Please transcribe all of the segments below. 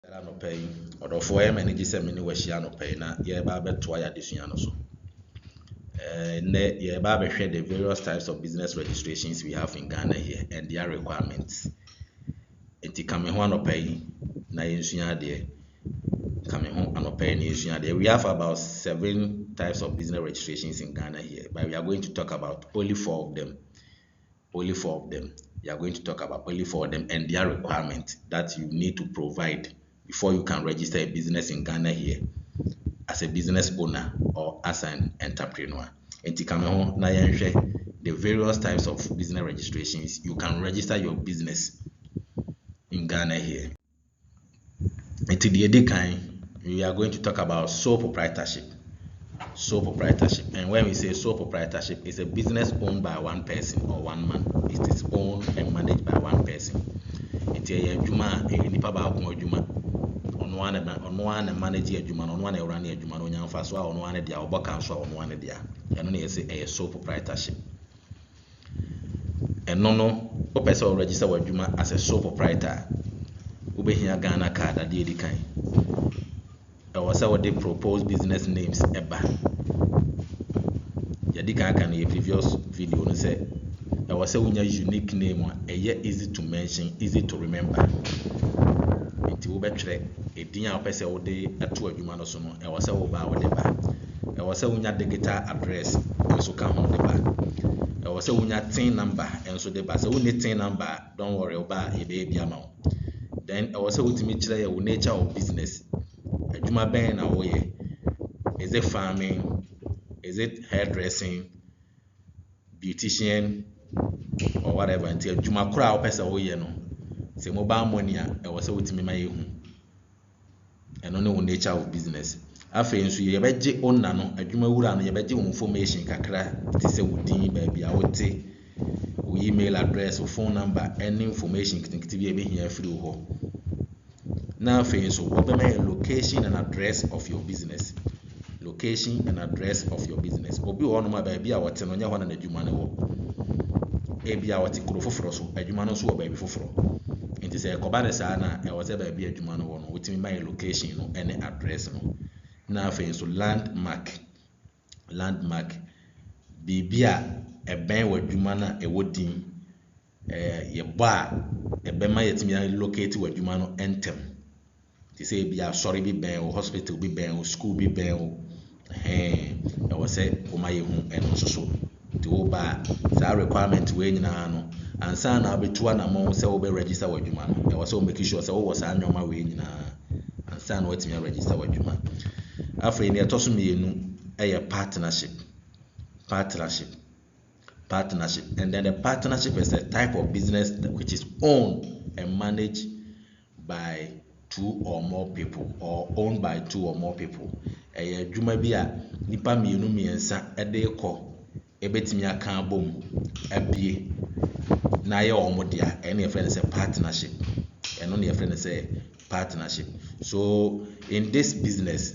No pay or for him and it many Weshiano pay na ye babe toya disuano so. Ye babe share the various types of business registrations we have in Ghana here and their requirements. Enti kame ho anopay na yensua de kame ho anopay na yensua de. We have about 7 types of business registrations in Ghana here, but we are going to talk about only 4 of them. Only 4 of them. We are going to talk about only 4 of them and their requirements that you need to provide before you can register a business in Ghana here as a business owner or as an entrepreneur. Enti kame ho na yenhwe the various types of business registrations you can register your business in Ghana here. Enti the edikan, we are going to talk about sole proprietorship. Sole proprietorship, and when we say sole proprietorship, it's a business owned by one person or one man. It is owned and managed by one person. It's a juma, nipa ba ko juma. Ono ane manage juma, ono ane run juma, no nyamfa so ono ane dia oboka so ono ane dia. Eno na yesi a sole proprietorship. And no person register wa juma as a sole proprietor. Ubehia Ghana card ade edikan. Was what they propose business names eba. Yadi kan a previous video no say was a unique name easy to mention, easy to remember. Nti wo betwere edin a pese wo de ato adwuma no so no was a wo ba wo de ba. Was a digital address enso ka ho de ba. Was a tin number enso de ba. So wo tin number, don't worry, oba e be bia ma. Then was a ultimate kire your nature of business. Adwuma ben na wo ye. Is it farming? Is it hairdressing? Beautician? Or whatever? Until adwuma kura wo pesa wo ye no. Se mobile money a was a ultimate ma ye hu. And no nature of business. Afei nso ye beje onna no adwuma wura no ye beje information kakra ti se wudin ba bia wo te wo email address, wo phone number, any information kitikiti bi e be hia free wo. Now so what a location and address of your business. Location and address of your business. Obi one ma baby a wote no nya ho na adwuma ne wo. Ebi a wote kuro foforo so, adwuma no so wo baby foforo. Nti say ekoba ne sa na e wote baby adwuma no wo no, wotimi my location no any address no. Now so landmark. Landmark. Bibi a ben wadwuma na e wodin ye ba e be ma yetimi locate wadwuma no entem. They say be a sorry be ben or hospital be ben or school be ben or I was say o my home and so to ba sa requirement we nyina no ansa na abetu na mo say we register wadwuma no I was so making sure say we was anyoma we nyina ansa na wetimi register wadwuma afre ne etoso mienu partnership and then the partnership is a type of business which is owned and managed by 2 or more people or owned by 2 or more people. Adwuma bi a nipa mienu miensa ede kɔ ebetimi aka abom abie na ye omo dia ene ye friend say partnership. Eno ne ye friend say partnership. So in this business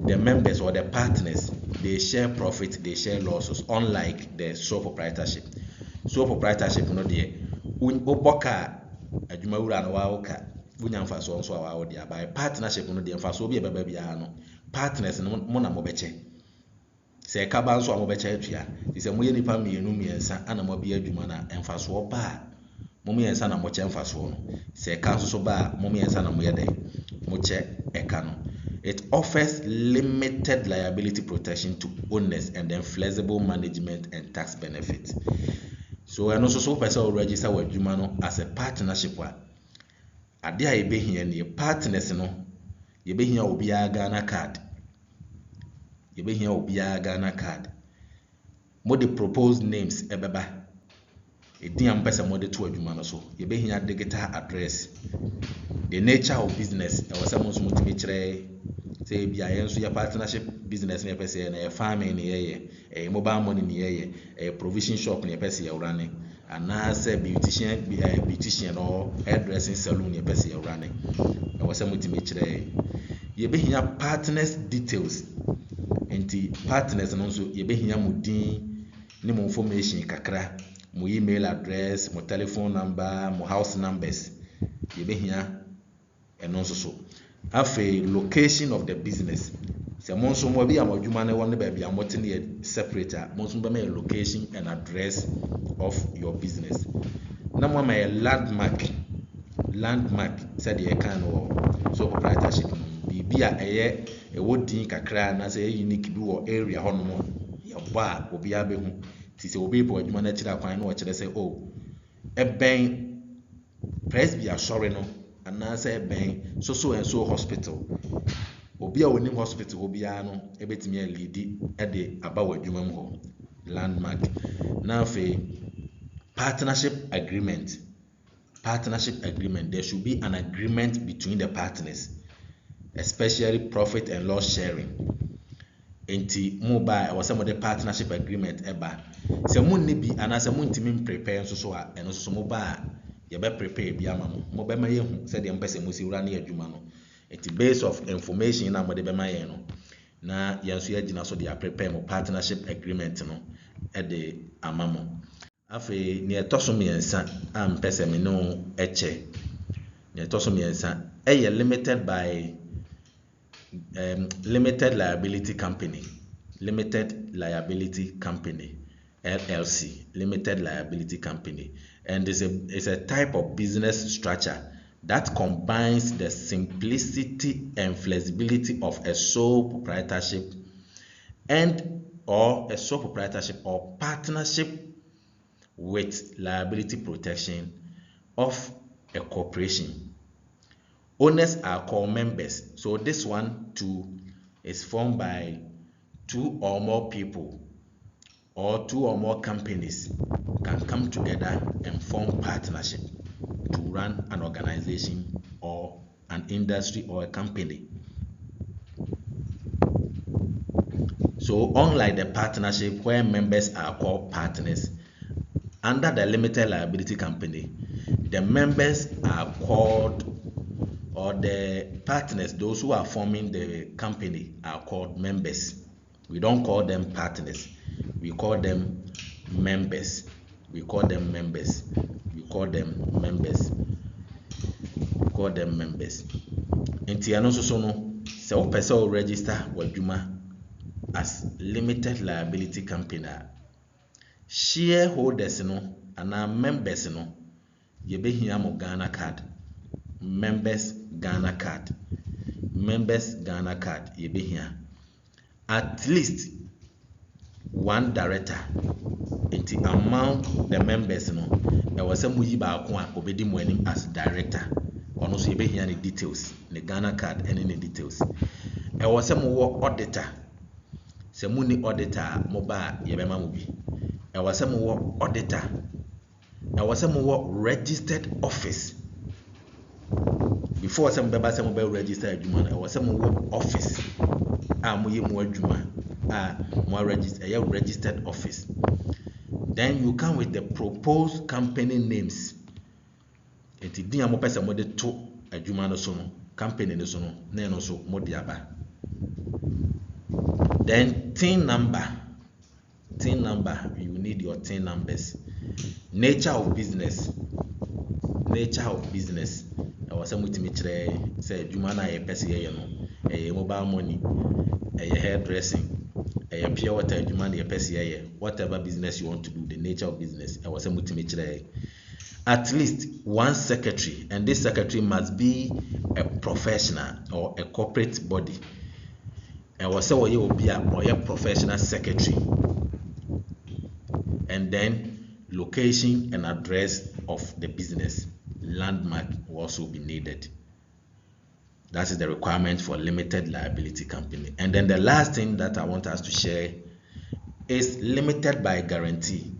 the members or the partners they share profit, they share losses, unlike the sole proprietorship. Sole proprietorship no de oboka adwuma wura no wa oka bunyamfa so nso awa dia by partnership no de mfa so bi baba bia no partners no mo na mo beche se ka ba nso mo beche atua ti se mo ye nipa mienu miensa ana mo bia adwuma na mfa so ba mo miensa na mo che mfa so no se ka so ba mo miensa na mo ye dai mo che eka no. It offers limited liability protection to owners and then flexible management and tax benefits. So and also person will register with adwuma no as a partnership wa ade a yebehia ne partners no yebehia obi a Ghana card. Mo the proposed names ebeba edin am pesa mo de to adwuma no so yebehia digital address, the nature of business e was am so mutimi kire say bia yenso ya partnership business ne pesa na farming ne ye mobile money ne ye provision shop ne pesa ye running and say beautician or hairdressing salon ne pesa ye running e was am mutimi kire yebehia partners details enti partners no so yebehia mudin ne mo information kakra, mo email address, mo telephone number, mo house numbers. Yebehia ɛno nso so afei location of the business sɛ mo nso mo bi a mo adwuma no wɔ ne baabi a mo te ne yɛ separate a mo nso bɛma yɛ location and address of your business na mo ama yɛ landmark sɛdeɛ yɛka no wɔ sole proprietorship no biribi a ɛwɔ din kakra na sɛ ɛyɛ unique bi wɔ area hɔ nom yɛbɔ a obiara bɛhu nti sɛ obi bɔ adwuma no akyerɛ akwan no wɔkyerɛ sɛ ɛbɛn Presby asɔre no anaasɛ ɛbɛn so hospital obi a onim hospital hɔ biara no ɛbɛtumi alidi ɛde aba wɔ adwuma mu hɔ landmark na afei partnership agreement there should be an agreement between the partners especially profit and loss sharing enti mo ba ɛwɔ sɛ mo de partnership agreement ɛba sɛ mo nni bi anaasɛ mo ntimi prepare nso so a ɛno so mo ba a yɛbɛ prepare bi ama mo bɛma yɛhu sɛdeɛ mpɛ sɛ mo si wura ne adwuma no enti base of information na mo de bɛma yɛn no na yɛn nso yɛgyina so de prepare mo partnership agreement no ɛde ama mo afei ne ɛtɔ so mmiɛnsa a mpɛ sɛ me no ɛkyɛ ne ɛtɔ so mmiɛnsa ɛyɛ limited liability company LLC limited liability company and it's a type of business structure that combines the simplicity and flexibility of a sole proprietorship or partnership with liability protection of a corporation. Owners are called members. So this one too is formed by 2 or more people or 2 or more companies can come together and form partnership to run an organization or an industry or a company. So unlike the partnership where members are called partners, under the limited liability company, the members are called, or the partners, those who are forming the company, are called members. We don't call them partners. We call them members. Nti ano so no, sɛ wo pɛ sɛ wo register w'adwuma as limited liability company, shareholders no ana members no yɛbɛhia mo Ghana card. Members Ghana card yɛbɛhia at least 1 director. Nti among the members no ɛwɔ sɛ mo yi baako a obedi mo anim as director. Ɔno so yɛbɛhia ne details, ne Ghana card ɛne ne details. Ɛwɔ sɛ mo wɔ auditor. Sɛ mo ni auditor mo ba yɛbɛma mo bi. Ɛwɔ sɛ mo wɔ auditor. Ɛwɔ sɛ mo wɔ registered office. Before sɛ mo bɛba sɛ mo bɛ register adwuma no, ɛwɔ sɛ mo wɔ office a mo yɛ mo adwuma a mo registered office. Then you come with the proposed company names. Enti din a mo pɛ sɛ mo de to adwuma no so no, company no so no, na ɛno so mo de aba. Then TIN number, you need your TIN numbers. Nature of business. Ɛwɔ sɛ mo timi kyerɛ sɛ adwuma na yɛ pɛ sɛ yɛyɛ no, ɛyɛ mobile money, ɛyɛ hairdressing, ɛyɛ pure water adwuma na yɛ pɛ sɛ yɛyɛ. Whatever business you want to do, the nature of business, ɛwɔ sɛ mo timi kyerɛ. At least 1 secretary, and this secretary must be a professional or a corporate body. Ɛwɔ sɛ wɔyɛ obi a ɔyɛ professional secretary. And then location and address of the business, landmark will also be needed. That is the requirement for limited liability company. And then the last thing that I want us to share is limited by guarantee.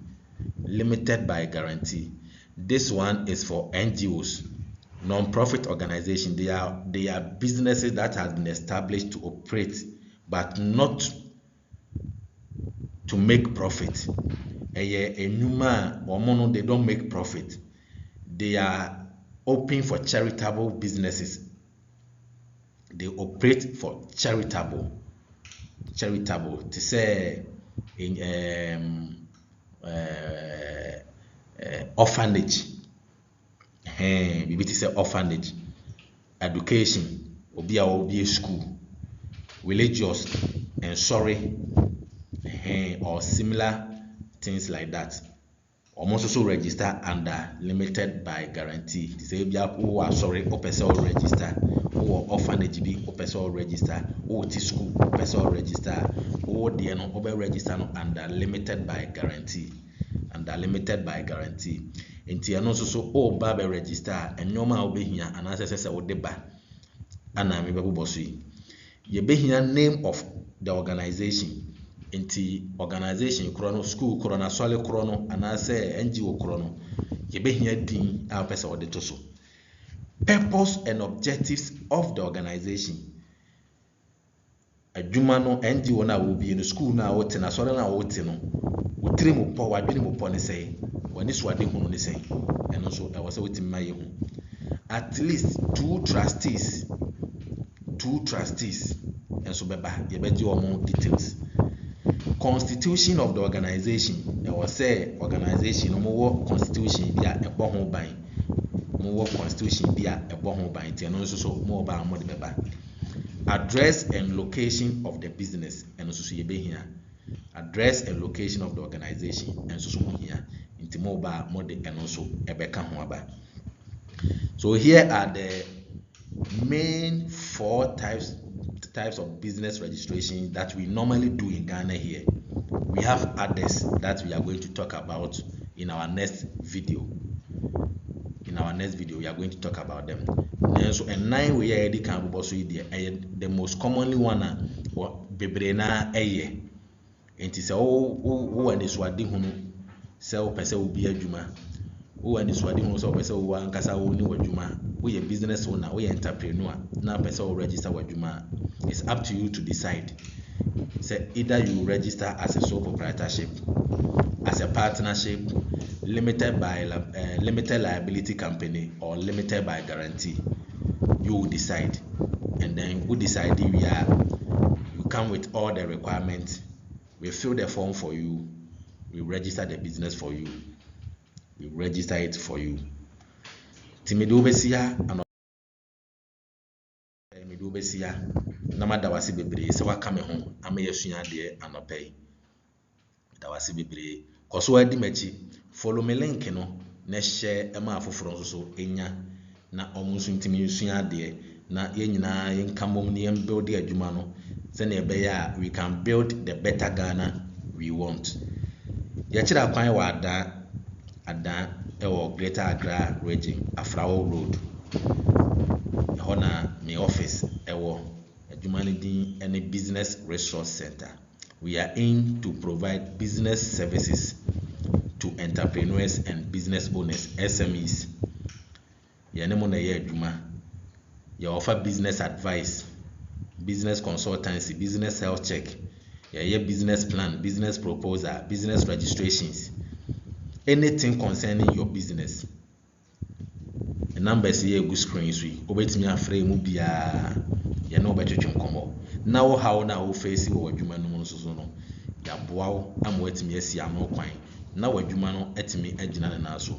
This one is for NGOs, non-profit organizations. They are businesses that have been established to operate but not to make profit. They don't make profit. They are open for charitable businesses. They operate for charitable to say in orphanage. Maybe to say orphanage. education, obi a obi school, religious, and sorry, or similar things like that. Almost also register under limited by guarantee. Say be who are sorry, or person register, or orphanage be or person register, or school person register, or the no register no under limited by guarantee. Under limited by guarantee. Nti ano so o ba be register enyoma obehia anase se odeba ana me bebo so yi. Ye behia name of the organization. Nti organization kro no, school kro na sole kro no anase NGO kro no, ye behia din a pese ode to so. Purpose and objectives of the organization. Adwuma no NGO na wo bi no, school na wo te na sole na wo te no, wotire mo po wadwene mo po ne sei, wani so ade hunu ne sei. Eno so e wose wotimi maye hu. At least two trustees enso beba ye beji omo details. Constitution of the organization, e wose organization no mo constitution bia e bo ho ban, mo constitution bia e bo ho ban ti eno so mo ba mo de beba. Address and location of the business, eno so ye be hia. Address and location of the organization, and so here into mobile model and also ebeka ho aba. So here are the main 4 types of business registration that we normally do in Ghana here. We have others that we are going to talk about in our next video. In our next video, we are going to talk about them. And so, and 9 we already can also the most commonly one bebrena eye. Enti se wo ani so ade hunu se wo pese wo bi adwuma, wo ani so ade hunu se wo pese wo ankasa wo ni wadwuma, wo ye business owner, wo ye entrepreneur na pese wo register wadwuma. It's up to you to decide. Say either you register as a sole proprietorship, as a partnership, limited liability company, or limited by guarantee. You will decide, and then we decide you come with all the requirements. We fill the form for you, we register the business for you, we register it for you. Timido besia and Mido besia, Namada wasi bebre, so I come home, I may assume dear and pay. That was bebre, Koso edi mechi, follow me link no, ne share a ma for so enya, na almost intimi suya dear, na yenina yen kamom ni build the adjumano. We can build the better Ghana we want. Yachira kwan wa ada ewo Greater Accra region, Afrao Road. Hona my office ewo Adwumani any business resource center. We are aimed to provide business services to entrepreneurs and business owners, SMEs. Yanemo na ye adwuma. You offer business advice, business consultancy, business health check, business plan, business proposal, business registrations, anything concerning your business. The numbers here go screen sweet. Obetimi afre mu bia ye no betwetwe nkomo. Now how na wo face wo adwuma no mu so no. Ya boawo am wetimi asi ano kwan. Na wadwuma no etimi agina na so.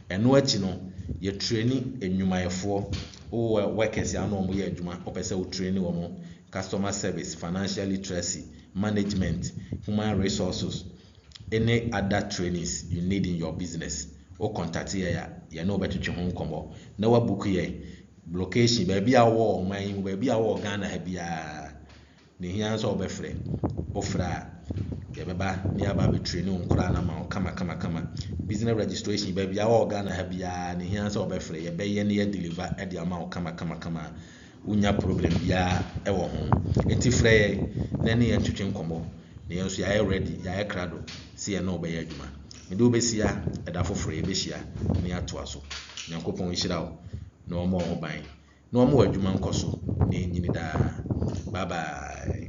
Eno achi no ye training enwumayefo o workers ya no mo ye adwuma opese wo training wo mo. Customer service, financial literacy, management, human resources, any other trainings you need in your business. Or contact here, you know better to home combo. Now book here, location, baby, our war, mine, baby, our Ghana, happy. The hands of a friend, ofra, Yababa, nearby training, Krana, kama. Business registration, baby, our Ghana, happy. The hands of a friend, a bay near deliver at the amount, kama. Unya problem ya ewo ho enti frɛ na ne yɛntwetwe nkɔmɔ na yɛnso ya ready ya krado si yɛ na obɛyɛ adwuma me do besia ɛda foforo yɛ behia na yɛatoa so nyankopɔn hyira wo na ɔmo ho ban na ɔmo adwuma nkɔso na enyini da bye bye.